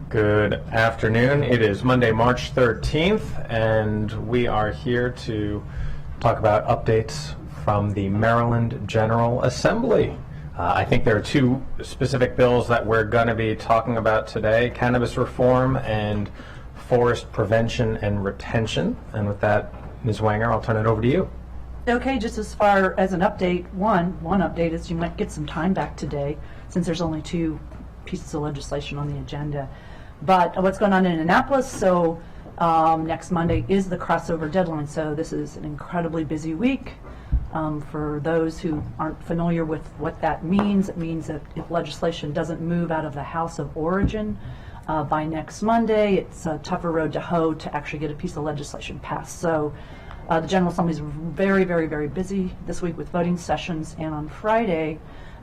Good afternoon. It is Monday, March 13th, and we are here to talk about updates from the Maryland General Assembly. I think there are two specific bills that we're going to be talking about today: cannabis reform and forest prevention and retention. And with that, Ms. Wanger, I'll turn it over to you. Okay, just as far as an update, one update is you might get some time back today since there's only two pieces of legislation on the agenda. But what's going on in Annapolis, so next Monday is the crossover deadline, so this is an incredibly busy week. For those who aren't familiar with what that means, it means that if legislation doesn't move out of the House of Origin by next Monday, it's a tougher road to hoe to actually get a piece of legislation passed. So the General Assembly is very, very, very busy this week with voting sessions, and on Friday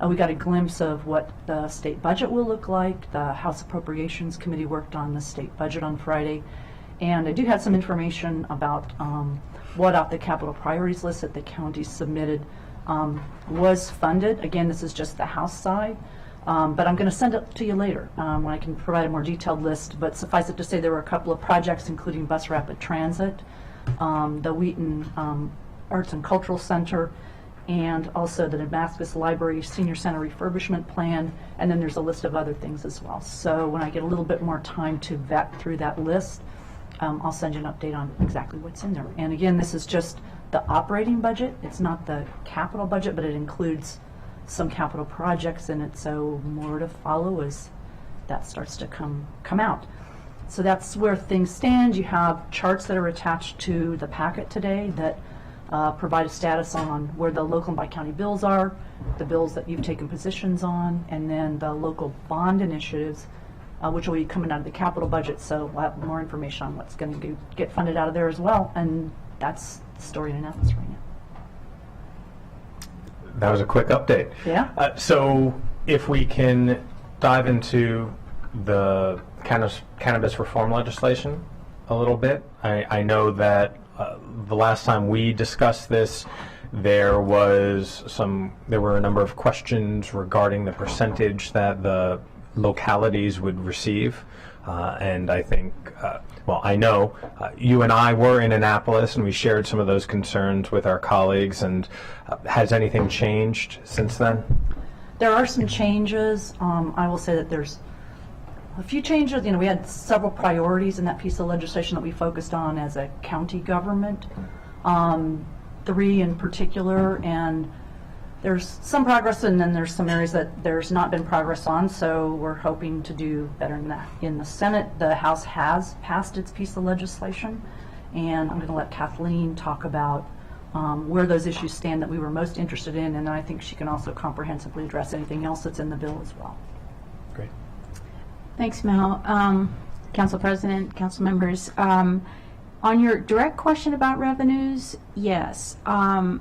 we got a glimpse of what the state budget will look like. The House Appropriations Committee worked on the state budget on Friday, and I do have some information about what off the capital priorities list that the county submitted was funded. Again, this is just the House side, but I'm going to send it to you later when I can provide a more detailed list. But suffice it to say there were a couple of projects, including Bus Rapid Transit, the Wheaton Arts and Cultural Center, and also the Damascus Library Senior Center refurbishment plan, and then there's a list of other things as well. So when I get a little bit more time to vet through that list, I'll send you an update on exactly what's in there. And again, this is just the operating budget. It's not the capital budget, but it includes some capital projects in it, so more to follow as that starts to come out. So that's where things stand. You have charts that are attached to the packet today that provide a status on where the local and bi-county bills are, the bills that you've taken positions on, and then the local bond initiatives, which will be coming out of the capital budget. So we'll have more information on what's going to get funded out of there as well. And that's the story in Annapolis right now. That was a quick update. Yeah. So if we can dive into the cannabis reform legislation a little bit. I know that the last time we discussed this, there were a number of questions regarding the percentage that the localities would receive, and I think, I know you and I were in Annapolis and we shared some of those concerns with our colleagues, and has anything changed since then? There are some changes. I will say that there's a few changes. We had several priorities in that piece of legislation that we focused on as a county government, 3 in particular, and there's some progress, and then there's some areas that there's not been progress on, so we're hoping to do better than that. In the Senate, the House has passed its piece of legislation, and I'm going to let Kathleen talk about where those issues stand that we were most interested in, and I think she can also comprehensively address anything else that's in the bill as well. Great. Thanks, Mel. Council President, council members, on your direct question about revenues, yes. As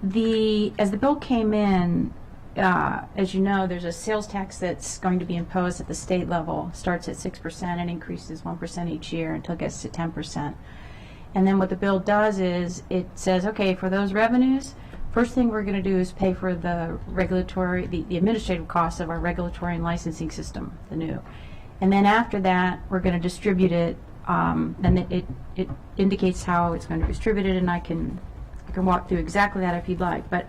the bill came in, as you know, there's a sales tax that's going to be imposed at the state level. Starts at 6% and increases 1% each year until it gets to 10%. And then what the bill does is it says, okay, for those revenues, first thing we're going to do is pay for the the administrative costs of our regulatory and licensing system, the new. And then after that, we're going to distribute it, and it indicates how it's going to be distributed, and I can walk through exactly that if you'd like. But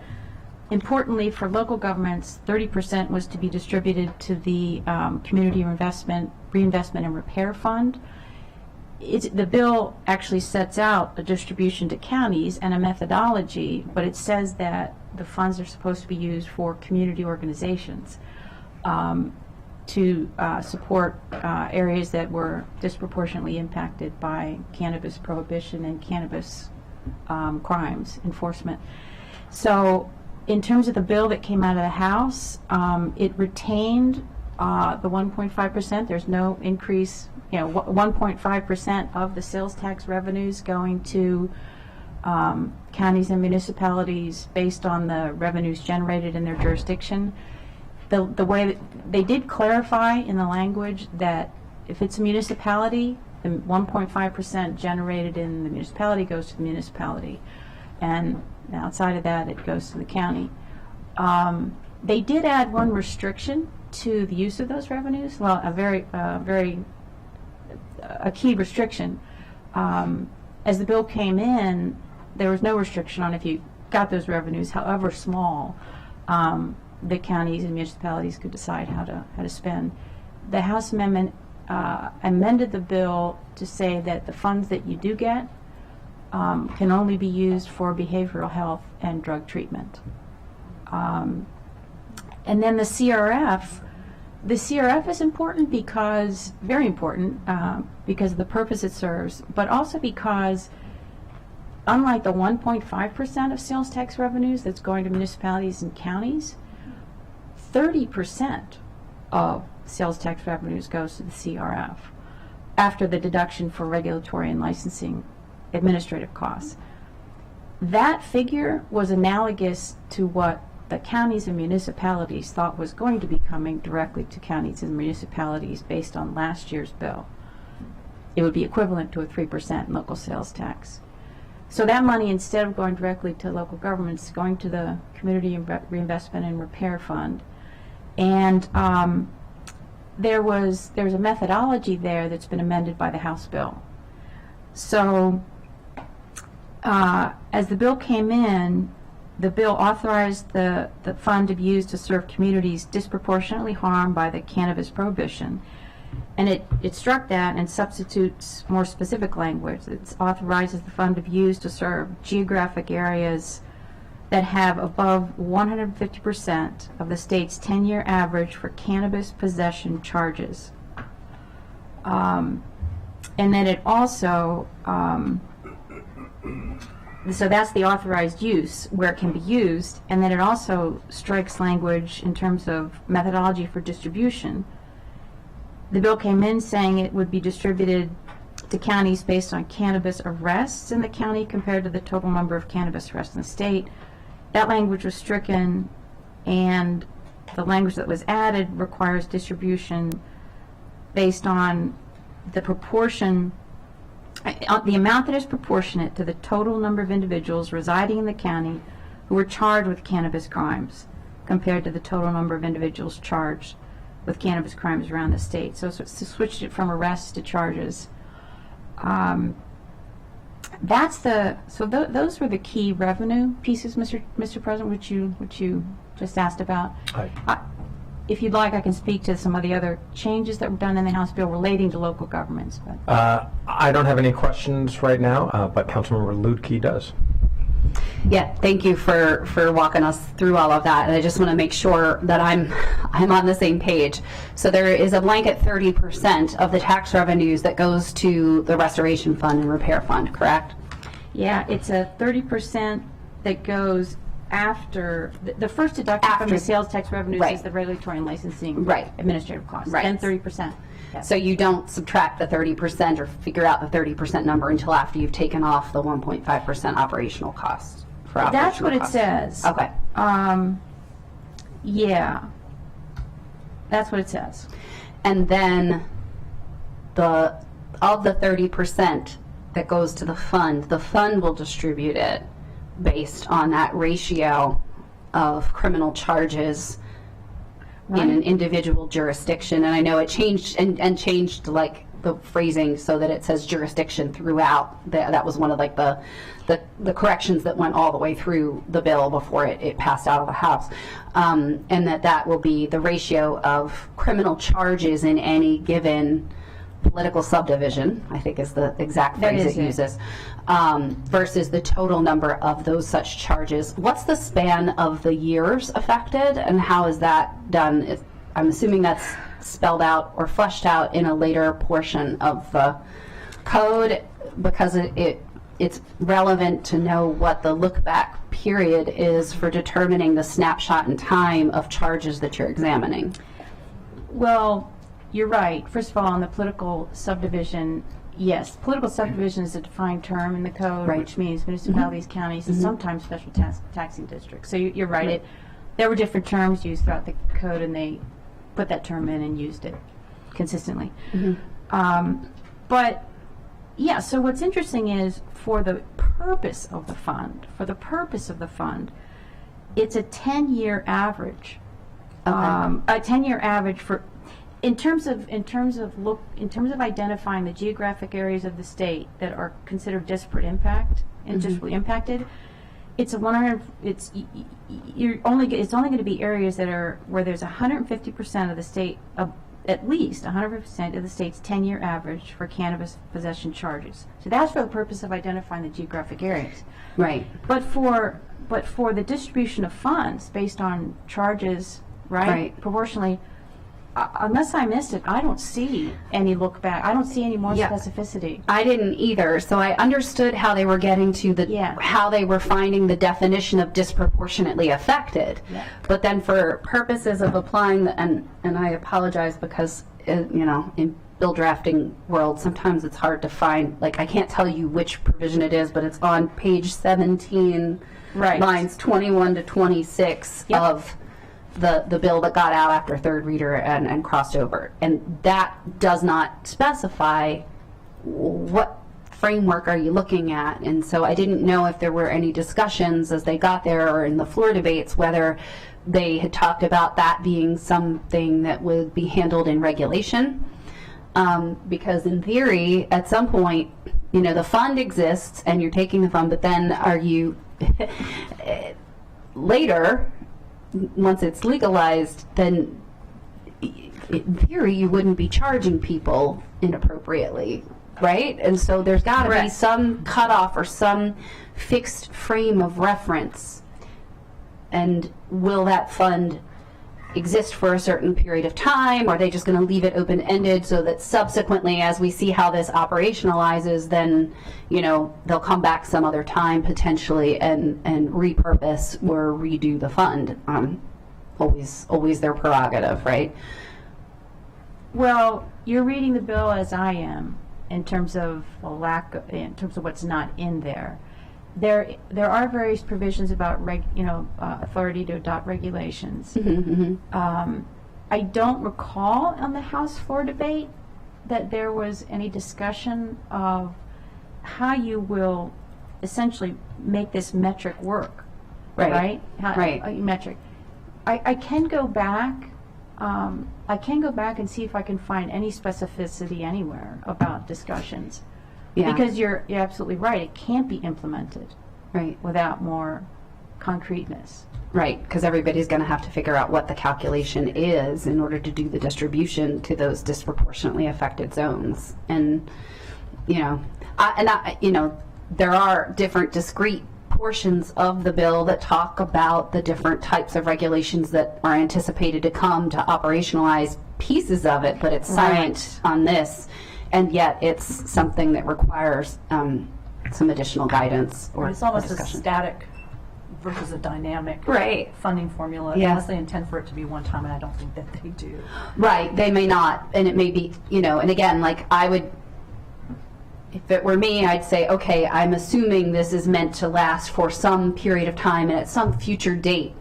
importantly, for local governments, 30% was to be distributed to the Community Reinvestment and Repair Fund. The bill actually sets out a distribution to counties and a methodology, but it says that the funds are supposed to be used for community organizations to support areas that were disproportionately impacted by cannabis prohibition and cannabis crimes enforcement. So in terms of the bill that came out of the House, it retained the 1.5%. There's no increase. 1.5% of the sales tax revenues going to counties and municipalities based on the revenues generated in their jurisdiction. The way that they did clarify in the language that if it's a municipality, the 1.5% generated in the municipality goes to the municipality, and outside of that it goes to the county. They did add one restriction to the use of those revenues, well, a key restriction. As the bill came in, there was no restriction on if you got those revenues, however small, the counties and municipalities could decide how to spend. The House amendment amended the bill to say that the funds that you do get can only be used for behavioral health and drug treatment. And then the CRF is important because, very important, because of the purpose it serves, but also because unlike the 1.5% of sales tax revenues that's going to municipalities and counties, 30% of sales tax revenues goes to the CRF after the deduction for regulatory and licensing administrative costs. That figure was analogous to what the counties and municipalities thought was going to be coming directly to counties and municipalities based on last year's bill. It would be equivalent to a 3% local sales tax. So that money, instead of going directly to local governments, is going to the Community Reinvestment and Repair Fund. And there's a methodology there that's been amended by the House bill. So as the bill came in, the bill authorized the fund to be used to serve communities disproportionately harmed by the cannabis prohibition. And it struck that and substitutes more specific language. It authorizes the fund to be used to serve geographic areas that have above 150% of the state's 10-year average for cannabis possession charges. And then it also, so that's the authorized use where it can be used, and then it also strikes language in terms of methodology for distribution. The bill came in saying it would be distributed to counties based on cannabis arrests in the county compared to the total number of cannabis arrests in the state. That language was stricken, and the language that was added requires distribution based on the proportion, the amount that is proportionate to the total number of individuals residing in the county who were charged with cannabis crimes compared to the total number of individuals charged with cannabis crimes around the state. So switched it from arrests to charges. Those were the key revenue pieces, Mr. President, which you just asked about. If you'd like, I can speak to some of the other changes that were done in the House bill relating to local governments. But I don't have any questions right now, but Councilmember Lutke does. Yeah, thank you for walking us through all of that, and I just want to make sure that I'm on the same page. So there is a blanket 30% of the tax revenues that goes to the Restoration Fund and Repair Fund, correct? yeah, it's a 30% that goes after the first deduction from the sales tax revenues Right. is the regulatory and licensing Right. administrative costs. Right. Then 30%. Yes. So you don't subtract the 30% or figure out the 30% number until after you've taken off the 1.5% operational cost. That's what it says. Okay. Yeah. That's what it says. And then of the 30% that goes to the fund will distribute it based on that ratio of criminal charges in an individual jurisdiction. And I know it changed and changed like the phrasing so that it says jurisdiction throughout. That was one of like the corrections that went all the way through the bill before it passed out of the House. And that will be the ratio of criminal charges in any given political subdivision, I think is the exact phrase it uses, versus the total number of those such charges. What's the span of the years affected, and how is that done? I'm assuming that's spelled out or fleshed out in a later portion of the code, because it's relevant to know what the look-back period is for determining the snapshot in time of charges that you're examining. Well, you're right. First of all, on the political subdivision, yes, political subdivision is a defined term in the code, Right. which means municipalities, counties, and sometimes special taxing districts. So you're right. There were different terms used throughout the code, and they put that term in and used it consistently. But yeah, so what's interesting is for the purpose of the fund, it's a 10-year average A 10-year average for, in terms of identifying the geographic areas of the state that are considered disparate impact and disparately impacted, it's a 100. It's only going to be areas that are where there's 150% of the state, at least 100% of the state's 10-year average for cannabis possession charges. So that's for the purpose of identifying the geographic areas. Right. But for the distribution of funds based on charges, Right. proportionally, unless I missed it, I don't see any look back. I don't see any more Yeah. specificity. I didn't either, so I understood how they were getting to how they were finding the definition of disproportionately affected. Yeah. But then for purposes of applying, and I apologize because, in bill drafting world, sometimes it's hard to find, like I can't tell you which provision it is, but it's on page 17, Right. lines 21 to 26 Yep. of the bill that got out after third reader and crossed over. And that does not specify what framework are you looking at. And so I didn't know if there were any discussions as they got there or in the floor debates whether they had talked about that being something that would be handled in regulation. Because in theory, at some point, the fund exists and you're taking the fund, but then are you later, once it's legalized, then in theory you wouldn't be charging people inappropriately, right? And so there's got to be Correct. some cutoff or some fixed frame of reference. And will that fund exist for a certain period of time? Or are they just going to leave it open-ended so that subsequently, as we see how this operationalizes, then they'll come back some other time potentially and repurpose or redo the fund? Always their prerogative, right? Well, you're reading the bill as I am in terms of in terms of what's not in there. There are various provisions about authority to adopt regulations. I don't recall on the House floor debate that there was any discussion of how you will essentially make this metric work. Right. Right? Metric. I can go back. I can go back and see if I can find any specificity anywhere about discussions. Yeah. Because you're absolutely right. It can't be implemented Right. without more concreteness. Right, because everybody's going to have to figure out what the calculation is in order to do the distribution to those disproportionately affected zones. And, there are different discrete portions of the bill that talk about the different types of regulations that are anticipated to come to operationalize pieces of it, but it's silent on this. And yet it's something that requires some additional guidance or It's almost a discussion. static versus a dynamic Right. funding formula, Yeah. unless they intend for it to be one time, and I don't think that they do. Right, they may not, and it may be, and again, like if it were me, I'd say, okay, I'm assuming this is meant to last for some period of time and at some future date,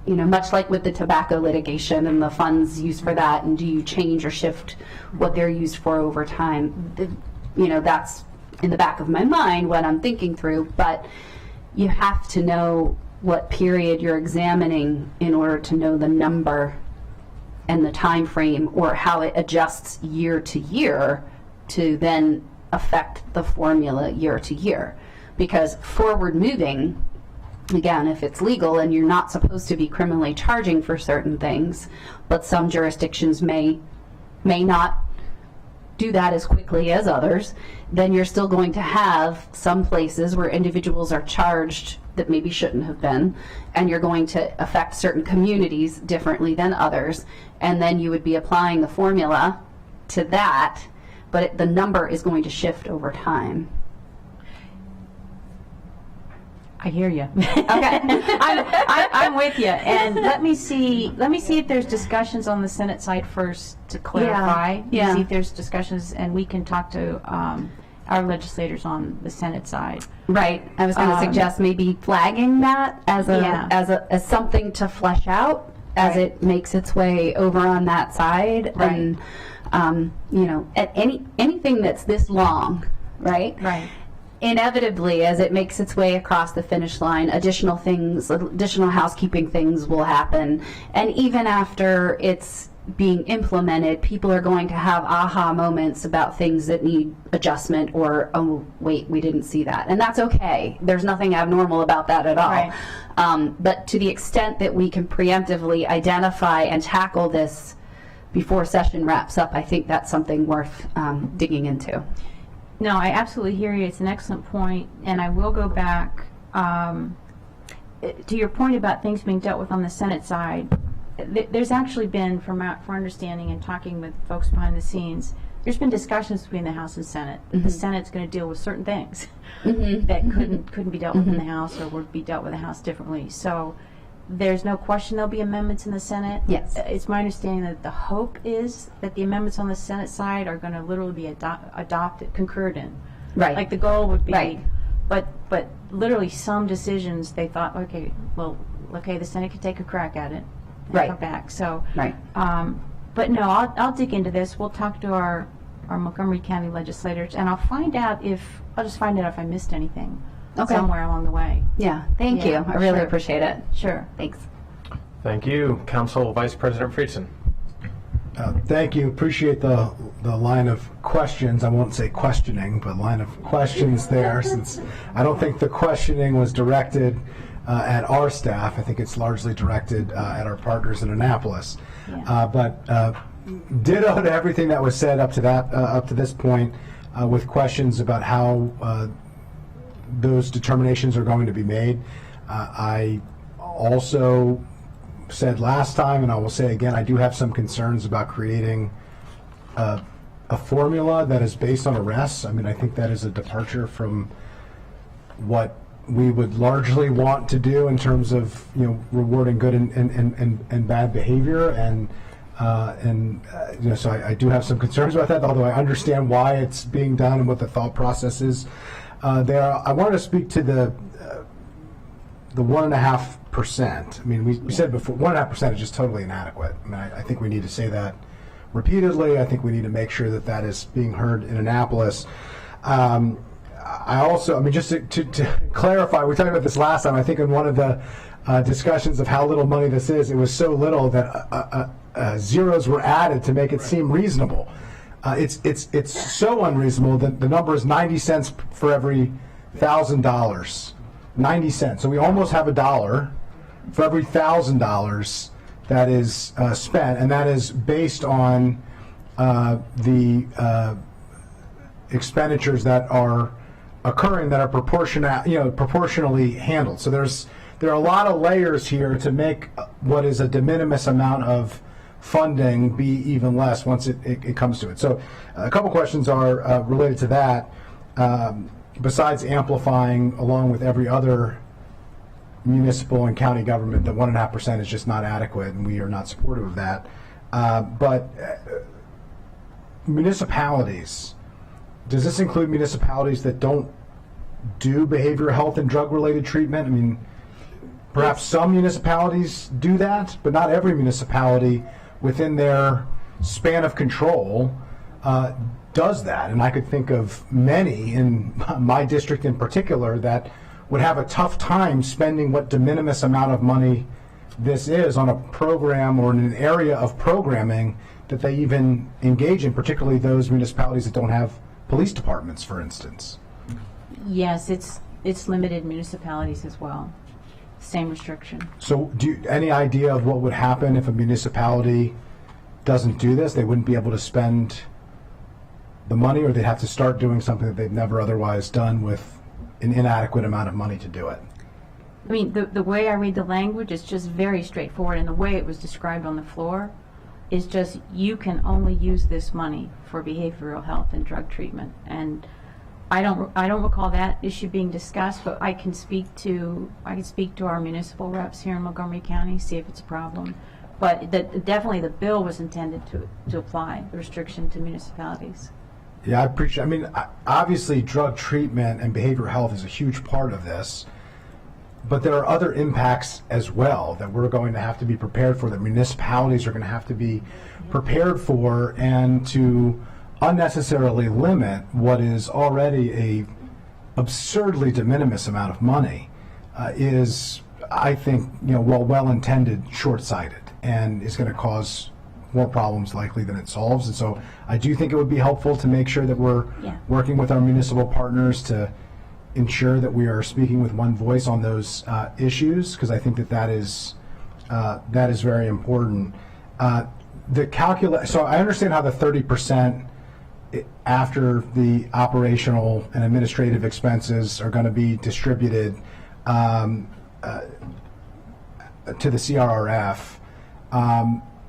much like with the tobacco litigation and the funds used for that, and do you change or shift what they're used for over time? That's in the back of my mind what I'm thinking through, but you have to know what period you're examining in order to know the number and the time frame or how it adjusts year to year to then affect the formula year to year. Because forward moving, again, if it's legal and you're not supposed to be criminally charging for certain things, but some jurisdictions may not do that as quickly as others, then you're still going to have some places where individuals are charged that maybe shouldn't have been, and you're going to affect certain communities differently than others, and then you would be applying the formula to that, but the number is going to shift over time. I hear you. Okay. I'm with you. And let me see if there's discussions on the Senate side first to clarify. Yeah. See if there's discussions, and we can talk to our legislators on the Senate side. Right. I was going to suggest maybe flagging that as as something to flesh out as Right. it makes its way over on that side, Right. and at anything that's this long, right? Right. inevitably, as it makes its way across the finish line, additional housekeeping things will happen. And even after it's being implemented, people are going to have aha moments about things that need adjustment, or, oh, wait, we didn't see that. And that's okay. There's nothing abnormal about that at all. Right. But to the extent that we can preemptively identify and tackle this before session wraps up, I think that's something worth digging into. No, I absolutely hear you. It's an excellent point, and I will go back to your point about things being dealt with on the Senate side. There's actually been, from our understanding and talking with folks behind the scenes, there's been discussions between the House and Senate. The Senate's going to deal with certain things that couldn't be dealt with in the House, or would be dealt with in the House differently. So there's no question there'll be amendments in the Senate. Yes. It's my understanding that the hope is that the amendments on the Senate side are going to literally be adopted, concurred in. Right. Like the goal would be, Right. but literally some decisions they thought, okay, the Senate could take a crack at it and Right. come back. So, Right. but no, I'll dig into this. We'll talk to our Montgomery County legislators, and I'll just find out if I missed anything somewhere along the way. Yeah, thank Yeah, you. I really sure. appreciate it. Sure. Thanks. Thank you. Council Vice President Friedson. Thank you. Appreciate the line of questions. I won't say questioning, but line of questions there, since I don't think the questioning was directed at our staff. I think it's largely directed at our partners in Annapolis. Yeah. But ditto to everything that was said up to this point, with questions about how those determinations are going to be made. I also said last time, and I will say again, I do have some concerns about creating a formula that is based on arrests. I mean, I think that is a departure from what we would largely want to do in terms of, you know, rewarding good and bad behavior, and you know, so I do have some concerns about that, although I understand why it's being done and what the thought process is there. I wanted to speak to the 1.5%. I mean, we said before, 1.5% is just totally inadequate. I mean, I think we need to say that repeatedly. I think we need to make sure that that is being heard in Annapolis. I also, I mean, just to clarify, we talked about this last time, I think in one of the discussions of how little money this is, it was so little that zeros were added to make it seem reasonable. It's so unreasonable that the number is 90 cents for every $1,000. 90 cents. So we almost have $1 for every $1,000 that is spent, and that is based on the expenditures that are occurring that are proportionally handled. So there are a lot of layers here to make what is a de minimis amount of funding be even less once it comes to it. So a couple questions are related to that. Besides amplifying, along with every other municipal and county government, that 1.5% is just not adequate, and we are not supportive of that. But municipalities, does this include municipalities that don't do behavioral health and drug-related treatment? I mean, perhaps some municipalities do that, but not every municipality within their span of control does that. And I could think of many in my district in particular that would have a tough time spending what de minimis amount of money this is on a program or in an area of programming that they even engage in, particularly those municipalities that don't have police departments, for instance. Yes, it's limited municipalities as well. Same restriction. So any idea of what would happen if a municipality doesn't do this? They wouldn't be able to spend the money, or they'd have to start doing something that they've never otherwise done with an inadequate amount of money to do it. I mean, the way I read the language is just very straightforward, and the way it was described on the floor is just, you can only use this money for behavioral health and drug treatment. And I don't recall that issue being discussed, but I can speak to our municipal reps here in Montgomery County, see if it's a problem. But definitely the bill was intended to apply the restriction to municipalities. Yeah, I appreciate. I mean, obviously, drug treatment and behavioral health is a huge part of this, but there are other impacts as well that we're going to have to be prepared for, that municipalities are going to have to be prepared for, and to unnecessarily limit what is already a absurdly de minimis amount of money is, I think, well-intended, short-sighted, and is going to cause more problems likely than it solves. And so I do think it would be helpful to make sure that we're Yeah. working with our municipal partners to ensure that we are speaking with one voice on those issues, because I think that is very important. So I understand how the 30% after the operational and administrative expenses are going to be distributed to the CRRF.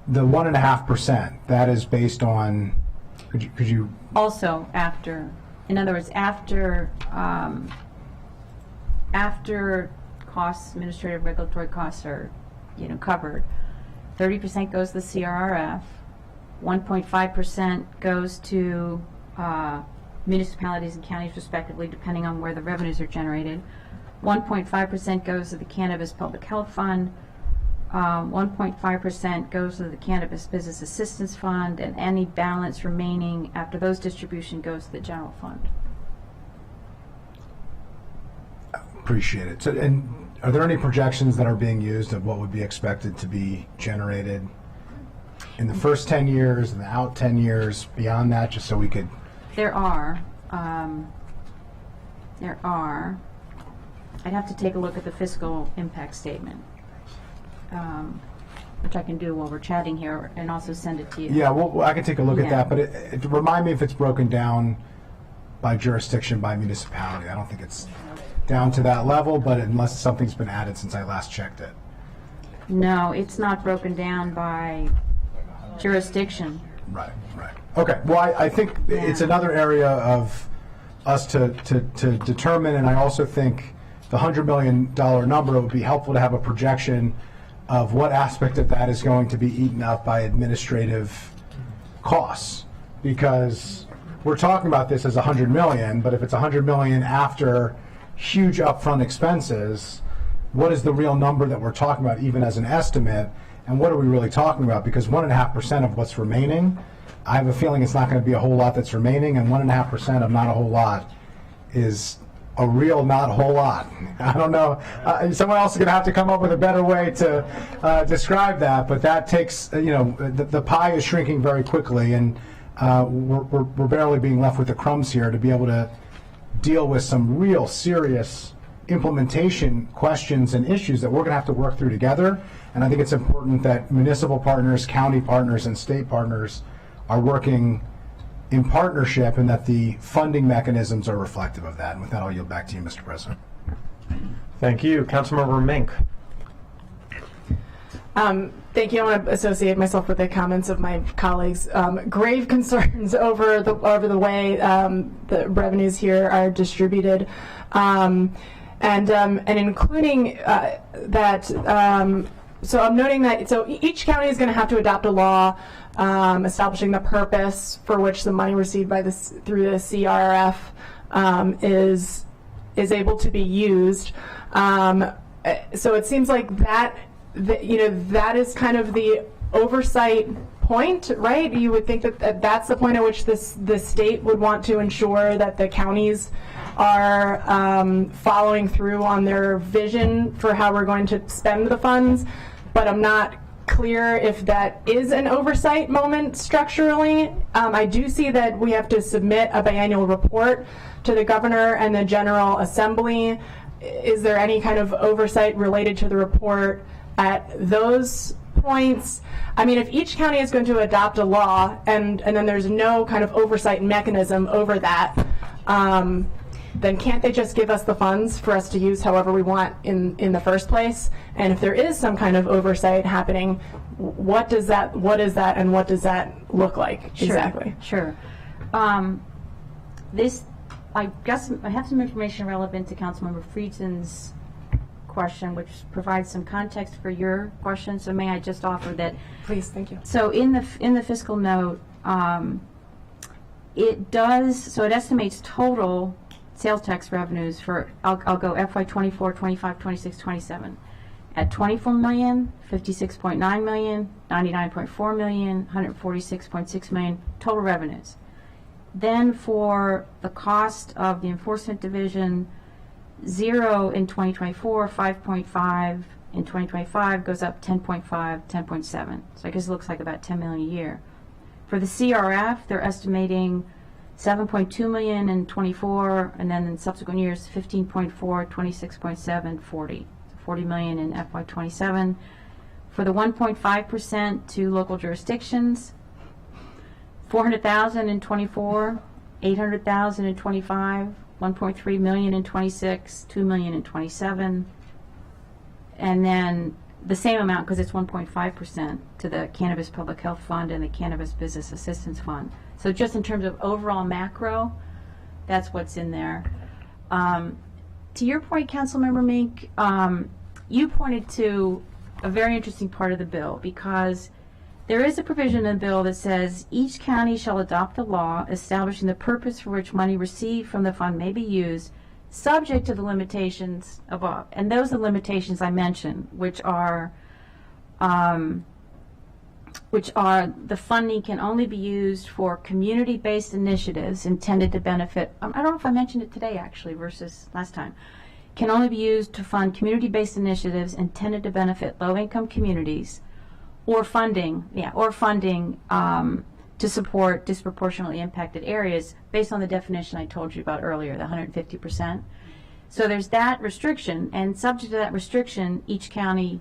The 1.5%, that is based on, could you Also, after, in other words, after costs, administrative regulatory costs are, covered, 30% goes to the CRRF, 1.5% goes to municipalities and counties respectively, depending on where the revenues are generated. 1.5% goes to the Cannabis Public Health Fund. 1.5% goes to the Cannabis Business Assistance Fund, and any balance remaining after those distribution goes to the general fund. appreciate it? So, and are there any projections that are being used of what would be expected to be generated in the first 10 years and the out 10 years beyond that, just so we could? There are. I'd have to take a look at the fiscal impact statement, which I can do while we're chatting here, and also send it to you. Yeah, well, I can take a look at Yeah. that, but remind me if it's broken down by jurisdiction, by municipality. I don't think it's down to that level, but unless something's been added since I last checked it. No, it's not broken down by jurisdiction. Right, right. Okay, well, I think it's another area of us to determine, and I also think the $100 million number, it would be helpful to have a projection of what aspect of that is going to be eaten up by administrative costs. Because we're talking about this as $100 million, but if it's $100 million after huge upfront expenses, what is the real number that we're talking about, even as an estimate, and what are we really talking about? Because 1.5% of what's remaining, I have a feeling it's not going to be a whole lot that's remaining, and 1.5% of not a whole lot is a real not a whole lot. I don't know. Someone else is going to have to come up with a better way to describe that, but that takes, the pie is shrinking very quickly, and we're barely being left with the crumbs here to be able to deal with some real serious implementation questions and issues that we're going to have to work through together. And I think it's important that municipal partners, county partners, and state partners are working in partnership, and that the funding mechanisms are reflective of that. And with that, I'll yield back to you, Mr. President. Thank you. Councilmember Mink. Thank you. I want to associate myself with the comments of my colleagues. Grave concerns over the way the revenues here are distributed, and including that. So I'm noting that each county is going to have to adopt a law establishing the purpose for which the money received through the CRF is able to be used. So it seems like that is kind of the oversight point, right? You would think that that's the point at which the state would want to ensure that the counties are following through on their vision for how we're going to spend the funds. But I'm not clear if that is an oversight moment structurally. I do see that we have to submit a biannual report to the governor and the General Assembly. Is there any kind of oversight related to the report at those points? I mean, if each county is going to adopt a law and then there's no kind of oversight mechanism over that, then can't they just give us the funds for us to use however we want in the first place? And if there is some kind of oversight happening, what is that, and what does that look like exactly? Sure. I guess I have some information relevant to Councilmember Friedson's question, which provides some context for your question. So may I just offer that? Please, thank you. So in the fiscal note, it estimates total sales tax revenues for, I'll go FY 24, 25, 26, 27 at $24 million, $56.9 million, $99.4 million, $146.6 million total revenues. Then for the cost of the enforcement division, 0 in 2024, 5.5 in 2025, goes up 10.5, 10.7. So I guess it looks like about 10 million a year. For the CRF, they're estimating 7.2 million in 24, and then in subsequent years, 15.4, 26.7, 40. So 40 million in FY27. For the 1.5% to local jurisdictions, 400,000 in 24, 800,000 in 25, 1.3 million in 26, 2 million in 27, and then the same amount, because it's 1.5%, to the Cannabis Public Health Fund and the Cannabis Business Assistance Fund. So just in terms of overall macro, that's what's in there. To your point, Councilmember Mink, you pointed to a very interesting part of the bill, because there is a provision in the bill that says each county shall adopt a law establishing the purpose for which money received from the fund may be used, subject to the limitations above. And those are the limitations I mentioned, which are the funding can only be used for community-based initiatives intended to benefit, I don't know if I mentioned it today actually versus last time, can only be used to fund community-based initiatives intended to benefit low-income communities, or funding to support disproportionately impacted areas based on the definition I told you about earlier, the 150%. So there's that restriction, and subject to that restriction, each county,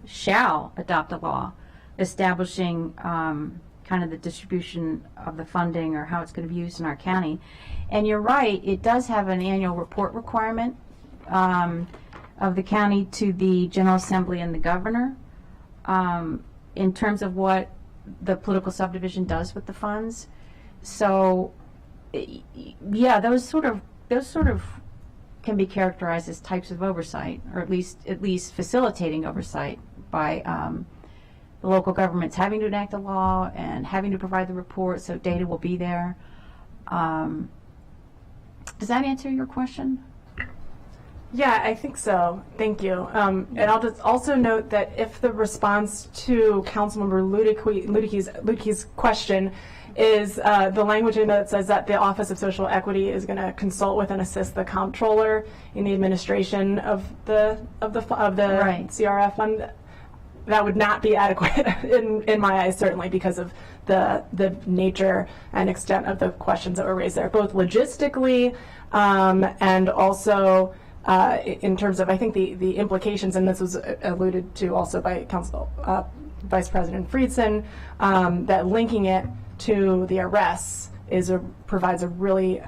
shall adopt a law establishing kind of the distribution of the funding or how it's going to be used in our county. And you're right, it does have an annual report requirement of the county to the General Assembly and the governor in terms of what the political subdivision does with the funds. So, yeah, those sort of can be characterized as types of oversight, or at least facilitating oversight by the local governments having to enact a law and having to provide the report, so data will be there. Does that answer your question? Yeah, I think so. Thank you. And I'll just also note that if the response to Councilmember Ludike's question is the language in it that says that the Office of Social Equity is going to consult with and assist the comptroller in the administration of the Right. CRF fund, that would not be adequate in my eyes, certainly because of the nature and extent of the questions that were raised there, both logistically and also in terms of, I think, the implications, and this was alluded to also by Vice President Friedson, that linking it to the arrests provides a really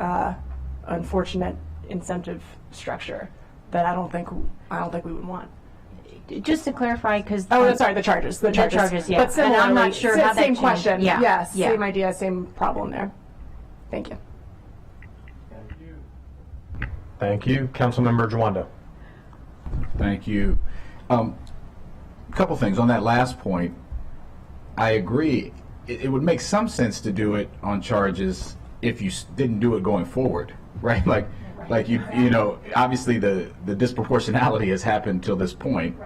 unfortunate incentive structure that I don't think we would want. Just to clarify, because Sorry, the charges. The charges, yeah. But similarly, And I'm not sure how that same changed. question. Yeah. Yes, Yeah. same idea, same problem there. Thank you. Thank you. Councilmember Jawando. Thank you. A couple things on that last point. I agree. It would make some sense to do it on charges if you didn't do it going forward, right? Like you know, obviously the disproportionality has happened till this point.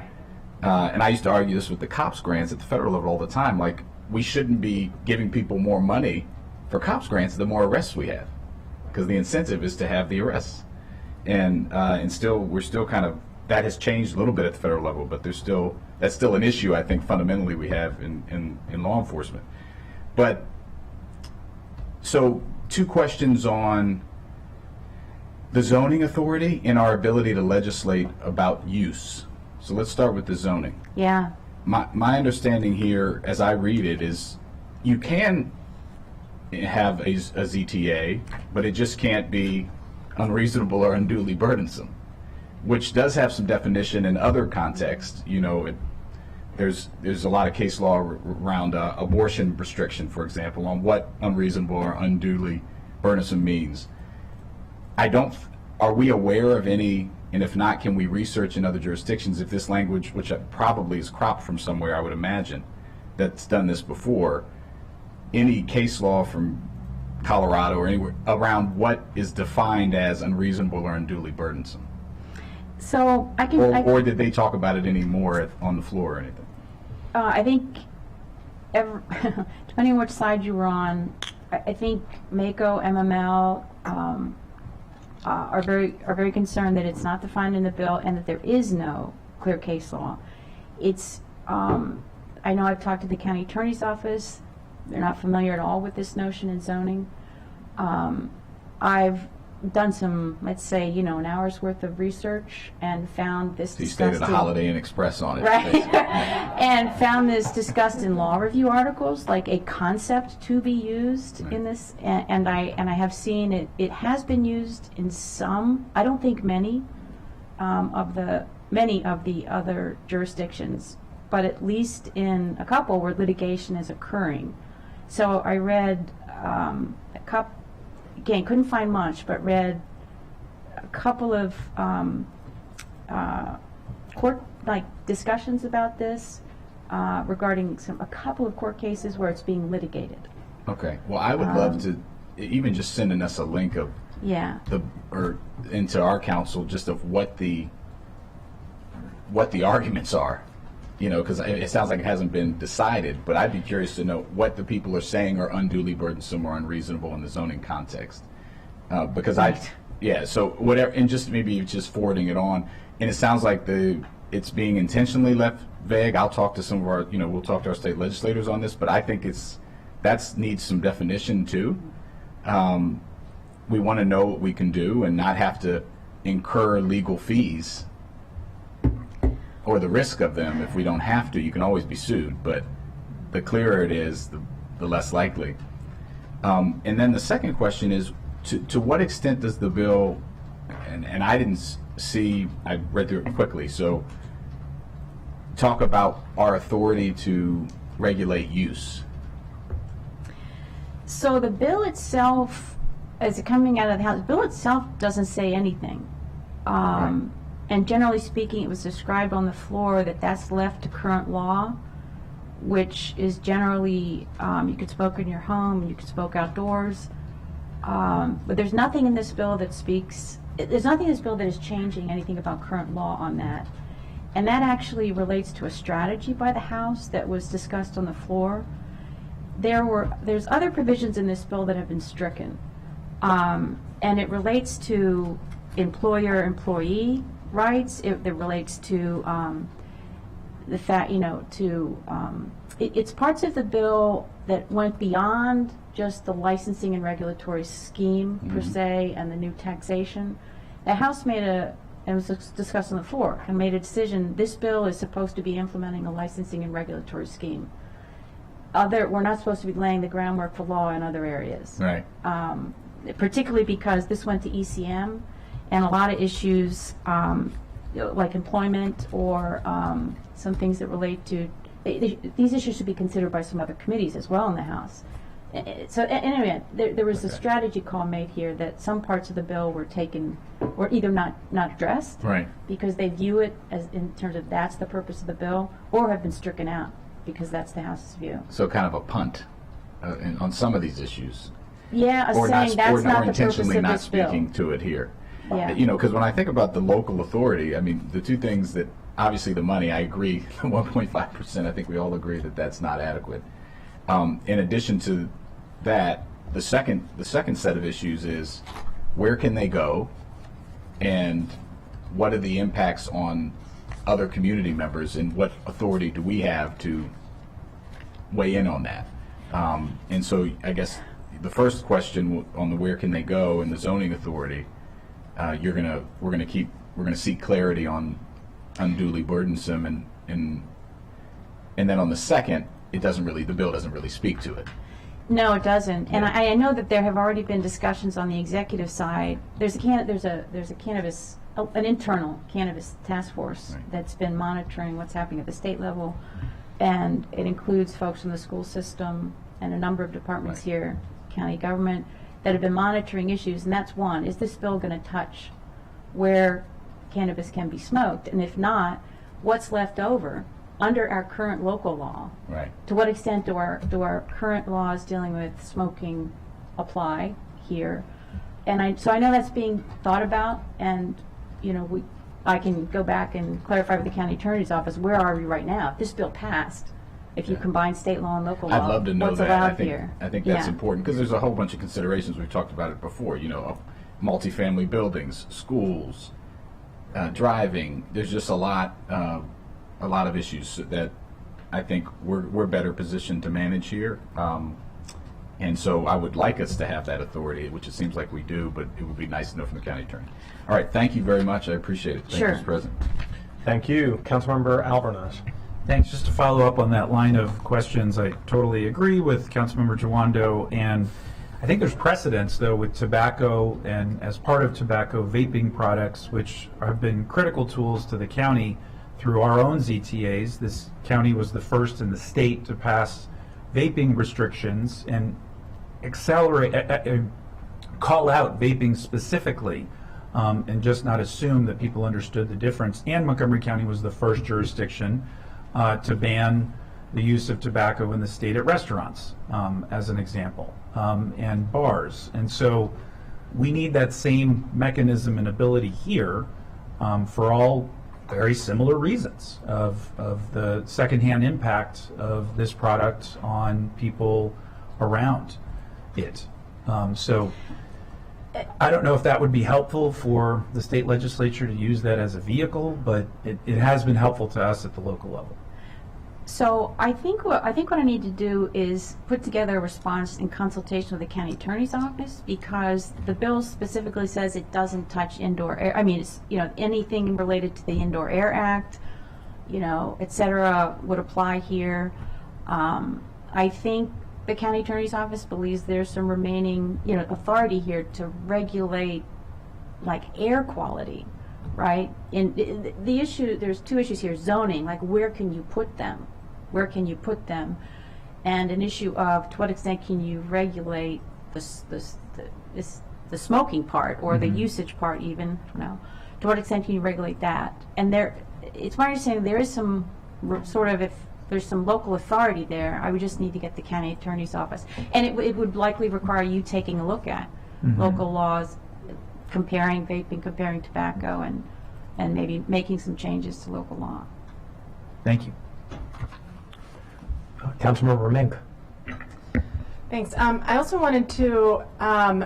And I used to argue this with the COPS grants at the federal level all the time. Like, we shouldn't be giving people more money for COPS grants the more arrests we have, because the incentive is to have the arrests. And we're still kind of, that has changed a little bit at the federal level, but that's still an issue, I think, fundamentally we have in law enforcement. But, so, two questions on the zoning authority and our ability to legislate about use. So let's start with the zoning. Yeah. My understanding here, as I read it, is you can have a ZTA, but it just can't be unreasonable or unduly burdensome, which does have some definition in other contexts. You know, there's a lot of case law around abortion restriction, for example, on what unreasonable or unduly burdensome means. Are we aware of any, and if not, can we research in other jurisdictions if this language, which probably is cropped from somewhere, I would imagine, that's done this before, any case law from Colorado or anywhere around what is defined as unreasonable or unduly burdensome? So Or did they talk about it any more on the floor or anything? I think depending on which side you were on, I think MACO, MML are very concerned that it's not defined in the bill and that there is no clear case law. It's I know I've talked to the county attorney's office. They're not familiar at all with this notion in zoning. I've done some, let's say, an hour's worth of research and found this So you stayed at a discussed in- Holiday Inn Express on it. Right. basically. And found this discussed in law review articles, like a concept to be used in this, and I have seen it. It has been used in some, I don't think many of the other jurisdictions, but at least in a couple where litigation is occurring. So I read a couple. Again, couldn't find much, but read a couple of court discussions about this regarding a couple of court cases where it's being litigated. Okay. Well, I would love to, even just sending us a link of Yeah. or into our council, just of what the arguments are. Because it sounds like it hasn't been decided, but I'd be curious to know what the people are saying are unduly burdensome or unreasonable in the zoning context. Because so whatever, and just maybe just forwarding it on. And it sounds like it's being intentionally left vague. I'll talk to some of our, we'll talk to our state legislators on this, but I think that needs some definition too. We want to know what we can do and not have to incur legal fees or the risk of them. If we don't have to, you can always be sued, but the clearer it is, the less likely. And then the second question is, to what extent does the bill, and I didn't see, I read through it quickly, so talk about our authority to regulate use. So the bill itself, as it coming out of the House, the bill itself doesn't say anything. And generally speaking, it was described on the floor that that's left to current law, which is generally, you could smoke in your home, you could smoke outdoors. But there's nothing in this bill that there's nothing in this bill that is changing anything about current law on that. And that actually relates to a strategy by the House that was discussed on the floor. There's other provisions in this bill that have been stricken. And it relates to employer-employee rights. It relates to the fact, it's parts of the bill that went beyond just the licensing and regulatory scheme per se and the new taxation. The House made and it was discussed on the floor, and made a decision, this bill is supposed to be implementing a licensing and regulatory scheme. We're not supposed to be laying the groundwork for law in other areas. Right. Particularly because this went to ECM, and a lot of issues like employment or some things that relate to, these issues should be considered by some other committees as well in the House. So anyway, there was a strategy call made here that some parts of the bill were either not addressed, Right. because they view it as in terms of that's the purpose of the bill, or have been stricken out because that's the House's view. So kind of a punt on some of these issues. Yeah, Or saying that's not the purpose intentionally of not this bill. speaking to it here. Yeah. Because when I think about the local authority, I mean, the two things that, obviously the money, I agree, 1.5%, I think we all agree that that's not adequate. In addition to that, the second set of issues is, where can they go, and what are the impacts on other community members, and what authority do we have to weigh in on that? And so I guess the first question on the where can they go and the zoning authority, we're gonna seek clarity on unduly burdensome, and then on the second, the bill doesn't really speak to it. No, it doesn't. And I know that there have already been discussions on the executive side. There's an internal cannabis task force Right. that's been monitoring what's happening at the state level, and it includes folks from the school system and a number of departments Right. here, county government, that have been monitoring issues. And that's one: is this bill going to touch where cannabis can be smoked? And if not, what's left over under our current local law? Right. To what extent do our current laws dealing with smoking apply here? And so I know that's being thought about, and I can go back and clarify with the county attorney's office, where are we right now? If this bill passed, if you combine state law and local law. I'd love to know what's that. allowed I think, here. I think that's Yeah. important because there's a whole bunch of considerations. We've talked about it before, you know, of multifamily buildings, schools, driving. There's just a lot of issues that I think we're better positioned to manage here. And so I would like us to have that authority, which it seems like we do, but it would be nice to know from the county attorney. All right, thank you very much. I appreciate it. Thank Sure. you, Mr. President. Thank you. Councilmember Albornoz. Thanks. Just to follow up on that line of questions, I totally agree with Councilmember Jawando, and I think there's precedence, though, with tobacco and as part of tobacco, vaping products, which have been critical tools to the county through our own ZTAs. This county was the first in the state to pass vaping restrictions and call out vaping specifically, and just not assume that people understood the difference. And Montgomery County was the first jurisdiction to ban the use of tobacco in the state at restaurants, as an example, and bars. And so we need that same mechanism and ability here for all very similar reasons of the secondhand impact of this product on people around it. So I don't know if that would be helpful for the state legislature to use that as a vehicle, but it has been helpful to us at the local level. So I think what I need to do is put together a response in consultation with the county attorney's office, because the bill specifically says it doesn't touch indoor air. I mean, it's, you know, anything related to the Indoor Air Act, you know, et cetera, would apply here. I think the county attorney's office believes there's some remaining, you know, authority here to regulate like air quality, right? And the issue, there's two issues here: zoning, like where can you put them? Where can you put them? And an issue of to what extent can you regulate the smoking part or the usage part even, you know, to what extent can you regulate that? And there, it's my understanding there is some sort of, if there's some local authority there, I would just need to get the county attorney's office. And it would likely require you taking a look at local laws, comparing vaping, comparing tobacco, and maybe making some changes to local law. Thank you. Councilmember Mink. Thanks. I also wanted to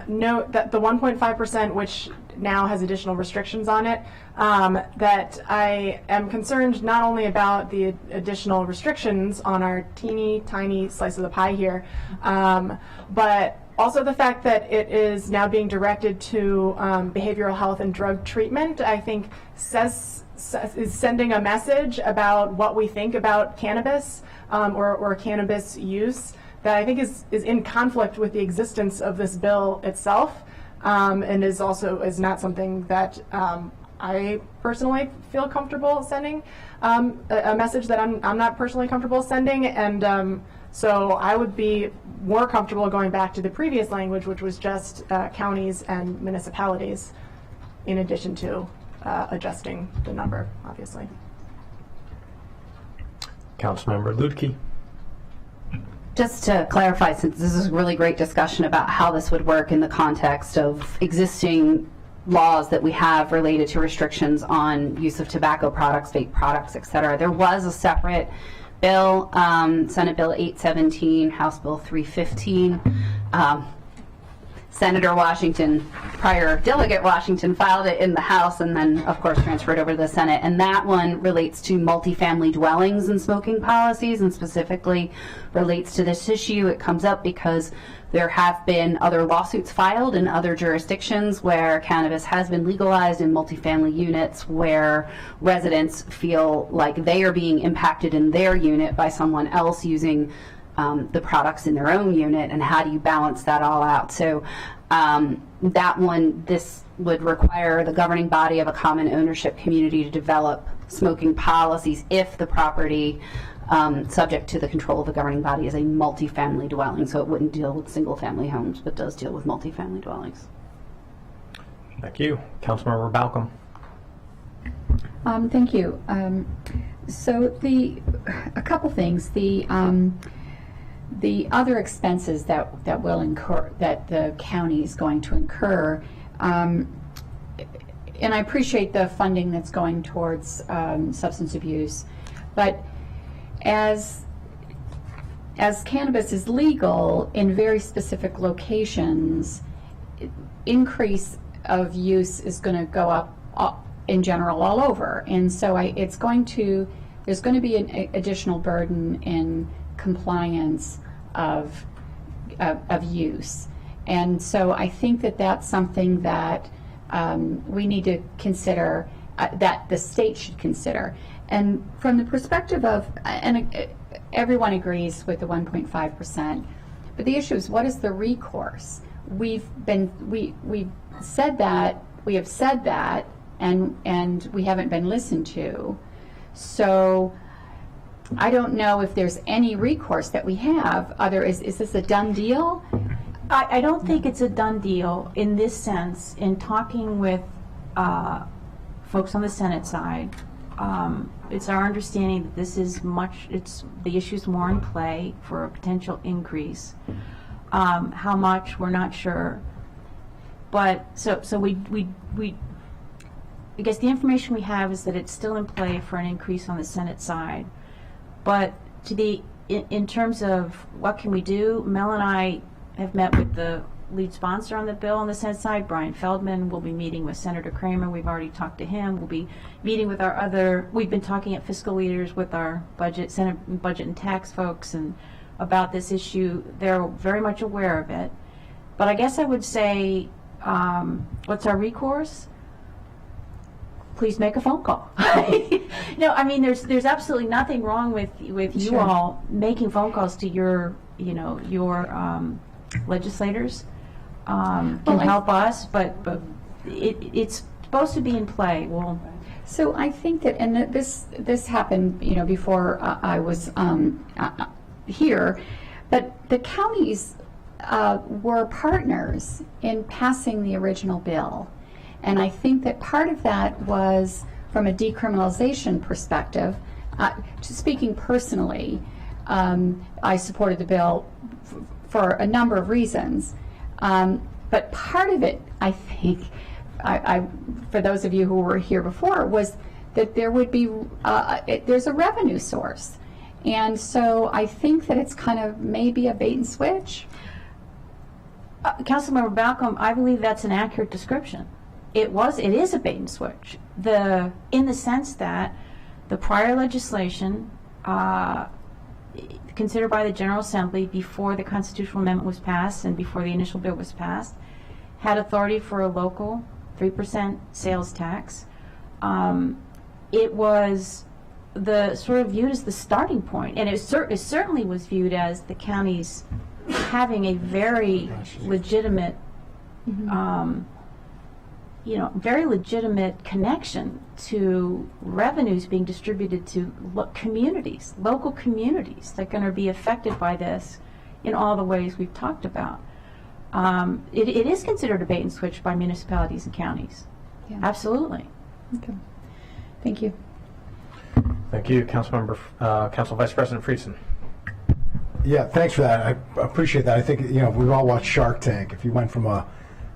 note that the 1.5%, which now has additional restrictions on it, that I am concerned not only about the additional restrictions on our teeny tiny slice of the pie here, but also the fact that it is now being directed to behavioral health and drug treatment, I think is sending a message about what we think about cannabis or cannabis use that I think is in conflict with the existence of this bill itself, and is not something that I personally feel comfortable sending, a message that I'm not personally comfortable sending, and so I would be more comfortable going back to the previous language, which was just counties and municipalities, in addition to adjusting the number, obviously. Councilmember Lutke. Just to clarify, since this is a really great discussion about how this would work in the context of existing laws that we have related to restrictions on use of tobacco products, vape products, et cetera, there was a separate bill, Senate Bill 817, House Bill 315. Senator Washington, prior Delegate Washington, filed it in the House and then, of course, transferred over to the Senate. And that one relates to multifamily dwellings and smoking policies, and specifically relates to this issue. It comes up because there have been other lawsuits filed in other jurisdictions where cannabis has been legalized in multifamily units, where residents feel like they are being impacted in their unit by someone else using the products in their own unit, and how do you balance that all out? So that one, this would require the governing body of a common ownership community to develop smoking policies if the property subject to the control of the governing body is a multifamily dwelling. So it wouldn't deal with single family homes, but does deal with multifamily dwellings. Thank you. Councilmember Balcom. Thank you. So a couple things. The other expenses that will incur, that the county is going to incur, and I appreciate the funding that's going towards substance abuse, but as as cannabis is legal in very specific locations, increase of use is going to go up in general all over. And so there's going to be an additional burden in compliance of use. And so I think that that's something that we need to consider, that the state should consider. And from the perspective of, everyone agrees with the 1.5%, but the issue is, what is the recourse? We've said that, and we haven't been listened to. So I don't know if there's any recourse that we have. Is this a done deal? I don't think it's a done deal in this sense. In talking with folks on the Senate side, it's our understanding that this is the issue's more in play for a potential increase. How much, we're not sure. But so we I guess the information we have is that it's still in play for an increase on the Senate side. But in terms of what can we do, Mel and I have met with the lead sponsor on the bill on the Senate side, Brian Feldman. We'll be meeting with Senator Kramer. We've already talked to him. We'll be meeting with we've been talking at fiscal leaders with our Senate budget and tax folks and about this issue. They're very much aware of it. But I guess I would say, what's our recourse? Please make a phone call. No, I mean, there's absolutely nothing wrong with you Sure. all making phone calls to your legislators. Can help us, but it's supposed to be in play. Well, So I think that, and that this happened, before I was here, but the counties were partners in passing the original bill. And I think that part of that was from a decriminalization perspective. Speaking personally, I supported the bill for a number of reasons. But part of it, I think, for those of you who were here before, was that there would be, there's a revenue source. And so I think that it's kind of maybe a bait and switch. Councilmember Balcom, I believe that's an accurate description. It is a bait and switch. In the sense that the prior legislation, considered by the General Assembly before the constitutional amendment was passed and before the initial bill was passed, had authority for a local 3% sales tax. It was sort of viewed as the starting point, and it certainly was viewed as the counties having a very legitimate, very legitimate connection to revenues being distributed to local communities that are going to be affected by this in all the ways we've talked about. It is considered a bait and switch by municipalities and counties. Yeah. Absolutely. Okay. Thank you. Thank you, Council Vice President Friedson. Yeah, thanks for that. I appreciate that. I think, we've all watched Shark Tank. If you went from a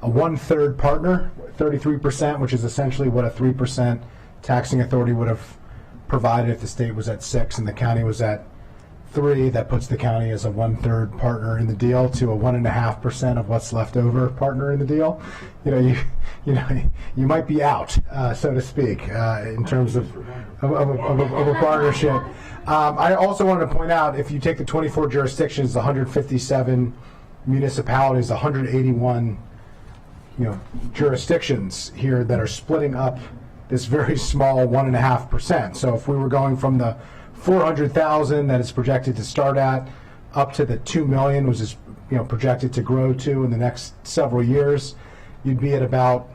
1/3 partner, 33%, which is essentially what a 3% taxing authority would have provided if the state was at 6 and the county was at 3, that puts the county as a 1/3 partner in the deal, to a 1.5% of what's left over partner in the deal. You might be out, so to speak, in terms of a partnership. I also wanted to point out, if you take the 24 jurisdictions, 157 municipalities, 181 jurisdictions here that are splitting up this very small 1.5%. So if we were going from the 400,000 that is projected to start at up to the 2 million, which is projected to grow to in the next several years, you'd be at about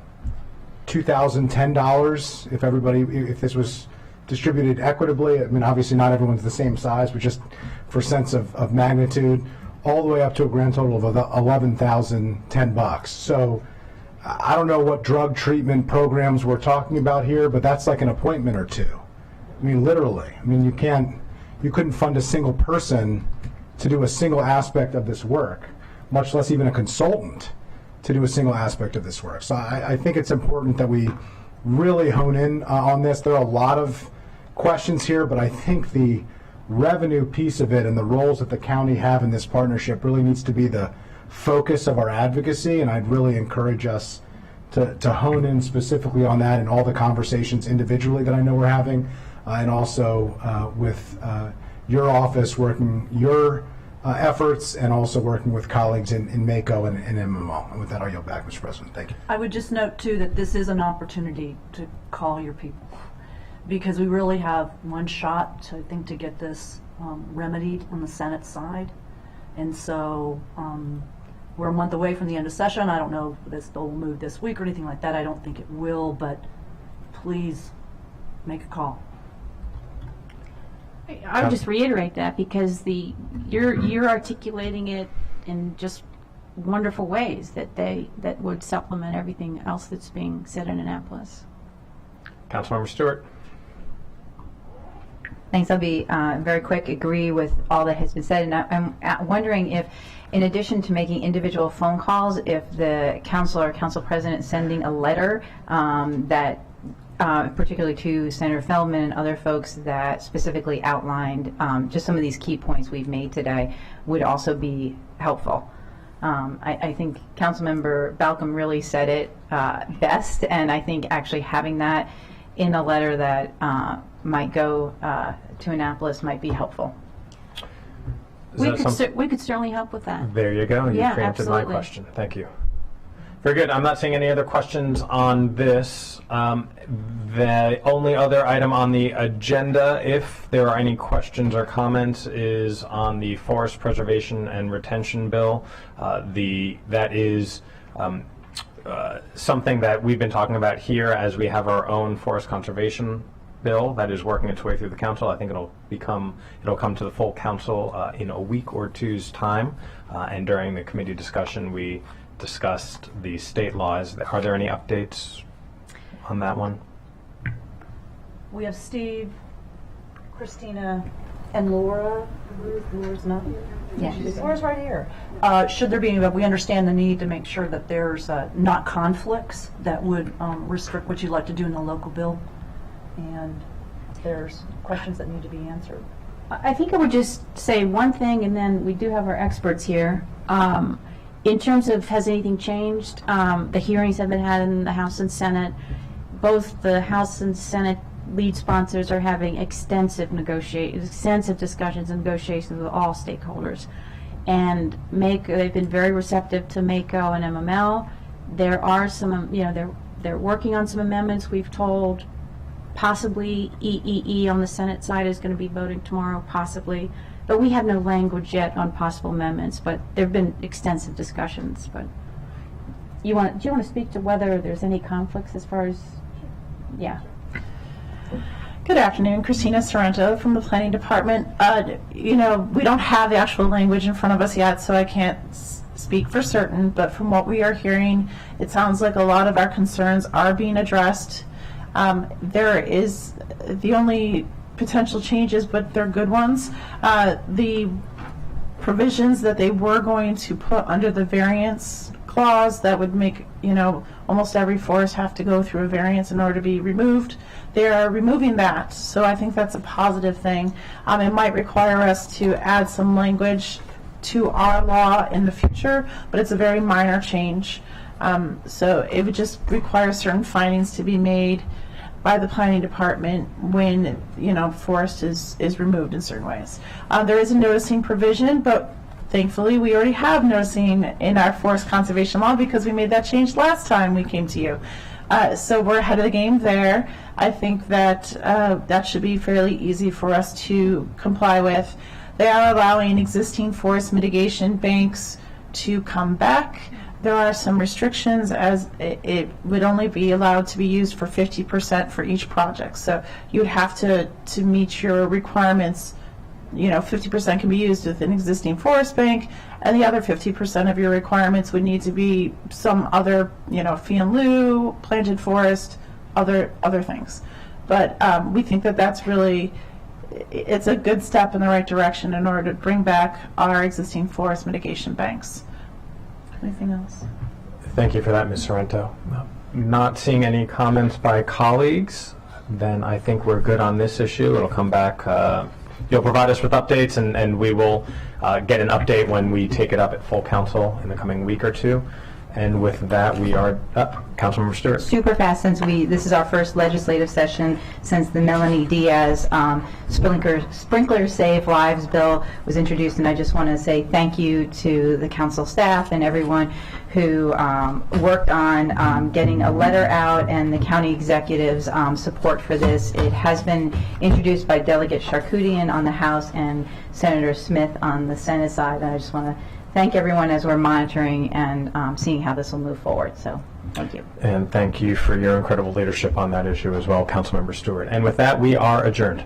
$2,010 if this was distributed equitably. I mean, obviously not everyone's the same size, but just for sense of magnitude, all the way up to a grand total of $11,010. So I don't know what drug treatment programs we're talking about here, but that's like an appointment or two. I mean, literally. I mean, you couldn't fund a single person to do a single aspect of this work, much less even a consultant to do a single aspect of this work. So I think it's important that we really hone in on this. There are a lot of questions here, but I think the revenue piece of it and the roles that the county have in this partnership really needs to be the focus of our advocacy, and I'd really encourage us to hone in specifically on that in all the conversations individually that I know we're having, and also with your office working your efforts, and also working with colleagues in MACO and MMO. And with that, I'll yield back, Mr. President. Thank you. I would just note, too, that this is an opportunity to call your people, because we really have one shot, to, I think, to get this remedied on the Senate side. And so we're a month away from the end of session. I don't know if this bill will move this week or anything like that. I don't think it will, but please make a call. I would just reiterate that, because you're articulating it in just wonderful ways that would supplement everything else that's being said in Annapolis. Councilmember Stewart. Thanks. I'll be very quick. Agree with all that has been said, and I'm wondering if, in addition to making individual phone calls, if the council or council president sending a letter that, particularly to Senator Feldman and other folks that specifically outlined just some of these key points we've made today, would also be helpful. I think Councilmember Balcom really said it best, and I think actually having that in a letter that might go to Annapolis might be helpful. We could certainly help with that. There you go. You Yeah, preempted my absolutely. question. Thank you. Very good. I'm not seeing any other questions on this. The only other item on the agenda, if there are any questions or comments, is on the Forest Preservation and Retention Bill. That is something that we've been talking about here as we have our own forest conservation bill that is working its way through the council. I think it'll come to the full council in a week or two's time. And during the committee discussion, we discussed the state laws. Are there any updates on that one? We have Steve, Christina, and Laura. Laura's not here? Yes. Laura's right here. Should there be any, we understand the need to make sure that there's not conflicts that would restrict what you'd like to do in the local bill. And there's questions that need to be answered. I think I would just say one thing, and then we do have our experts here. In terms of has anything changed, the hearings have been had in the House and Senate. Both the House and Senate lead sponsors are having extensive discussions and negotiations with all stakeholders. And they've been very receptive to MACO and MML. There are some, they're working on some amendments. We've told possibly EEE on the Senate side is going to be voting tomorrow, possibly. But we have no language yet on possible amendments, but there have been extensive discussions. But do you want to speak to whether there's any conflicts as far as, yeah. Good afternoon, Christina Sorrento from the Planning Department. We don't have the actual language in front of us yet, so I can't speak for certain, but from what we are hearing, it sounds like a lot of our concerns are being addressed. There is the only potential changes, but they're good ones. The provisions that they were going to put under the variance clause that would make, almost every forest have to go through a variance in order to be removed. They are removing that, so I think that's a positive thing. It might require us to add some language to our law in the future, but it's a very minor change. So it would just require certain findings to be made by the planning department when, forest is removed in certain ways. There is a noticing provision, but thankfully we already have noticing in our forest conservation law because we made that change last time we came to you. So we're ahead of the game there. I think that that should be fairly easy for us to comply with. They are allowing existing forest mitigation banks to come back. There are some restrictions, as it would only be allowed to be used for 50% for each project. So you would have to meet your requirements. 50% can be used with an existing forest bank, and the other 50% of your requirements would need to be some other, fee in lieu, planted forest, other things. But we think that that's really, it's a good step in the right direction in order to bring back our existing forest mitigation banks. Anything else? Thank you for that, Ms. Sorrento. Not seeing any comments by colleagues, then I think we're good on this issue. It'll come back you'll provide us with updates, and we will get an update when we take it up at full council in the coming week or two. And with that, we are up. Councilmember Stewart. Super fast, since this is our first legislative session since the Melanie Diaz Sprinkler Save Lives bill was introduced, and I just want to say thank you to the council staff and everyone who worked on getting a letter out, and the county executives' support for this. It has been introduced by Delegate Charkoudian on the House and Senator Smith on the Senate side, and I just want to thank everyone as we're monitoring and seeing how this will move forward. So, thank you. And thank you for your incredible leadership on that issue as well, Councilmember Stewart. And with that, we are adjourned.